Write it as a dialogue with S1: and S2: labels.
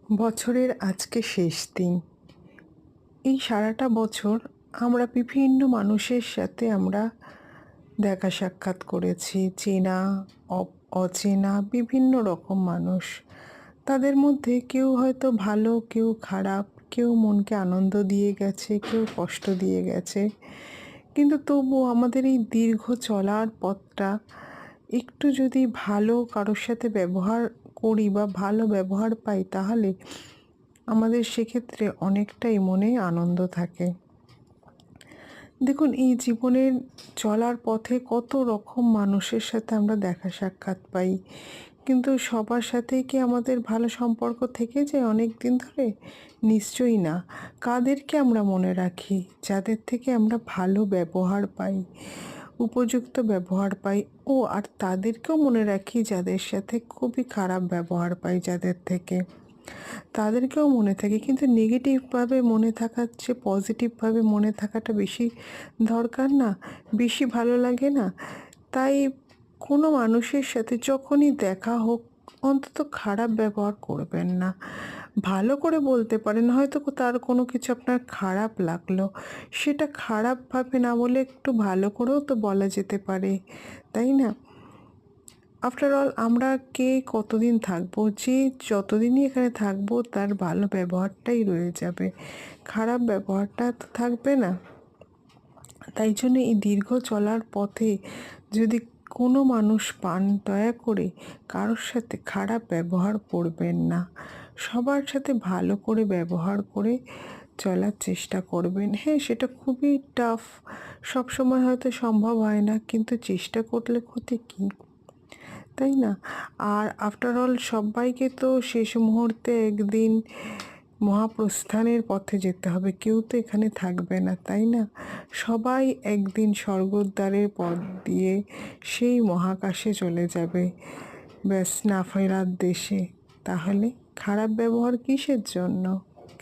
S1: বছরের আজকে শেষ দিন। এই সারাটা বছর আমরা বিভিন্ন মানুষের সাথে আমরা দেখা সাক্ষাৎ করেছি। চেনা, অচেনা বিভিন্ন রকম মানুষ। তাদের মধ্যে কেউ হয়তো ভালো, কেউ খারাপ, কেউ মনকে আনন্দ দিয়ে গেছে, কেউ কষ্ট দিয়ে গেছে। কিন্তু তবুও আমাদের এই দীর্ঘ চলার পথটা একটু যদি ভালো কারোর সাথে ব্যবহার করি বা ভালো ব্যবহার পাই, তাহলে আমাদের সেক্ষেত্রে অনেকটাই মনে আনন্দ থাকে। দেখুন, এই জীবনের চলার পথে কত রকম মানুষের সাথে আমরা দেখা সাক্ষাৎ পাই, কিন্তু সবার সাথেই কি আমাদের ভালো সম্পর্ক থেকে যায় অনেক দিন ধরে? নিশ্চয়ই না। কাদেরকে আমরা মনে রাখি? যাদের থেকে আমরা ভালো ব্যবহার পাই, উপযুক্ত ব্যবহার পাই। আর তাদেরকেও মনে রাখি যাদের সাথে খুবই খারাপ ব্যবহার পাই যাদের থেকে, তাদেরকেও মনে থাকে। কিন্তু নেগেটিভভাবে মনে থাকার চেয়ে পজিটিভভাবে মনে থাকাটা বেশি দরকার না? বেশি ভালো লাগে না? তাই কোনো মানুষের সাথে যখনই দেখা হোক, অন্তত খারাপ ব্যবহার করবেন না। ভালো করে বলতে পারেন, হয়তো তার কোনো কিছু আপনার খারাপ লাগলো, সেটা খারাপভাবে না বলে একটু ভালো করেও তো বলা যেতে পারে, তাই না? আফটার অল আমরা কে কতদিন থাকবো? যে যতদিনই এখানে থাকবো তার ভালো ব্যবহারটাই রয়ে যাবে, খারাপ ব্যবহারটা তো থাকবে না। তাই জন্য এই দীর্ঘ চলার পথে যদি কোনো মানুষ পান, দয়া করে কারোর সাথে খারাপ ব্যবহার করবেন না। সবার সাথে ভালো করে ব্যবহার করে চলার চেষ্টা করবেন। হ্যাঁ, সেটা খুবই টাফ, সবসময় হয়তো সম্ভব হয় না, কিন্তু চেষ্টা করলে ক্ষতি কী, তাই না? আর আফটার অল সবাইকে তো শেষ মুহূর্তে একদিন মহাপ্রস্থানের পথে যেতে হবে, কেউ তো এখানে থাকবে না, তাই না? সবাই একদিন স্বর্গদ্বারের পথ দিয়ে সেই মহাকাশে চলে যাবে, ব্যাস, না ফেরার দেশে। তাহলে খারাপ ব্যবহার কিসের জন্য?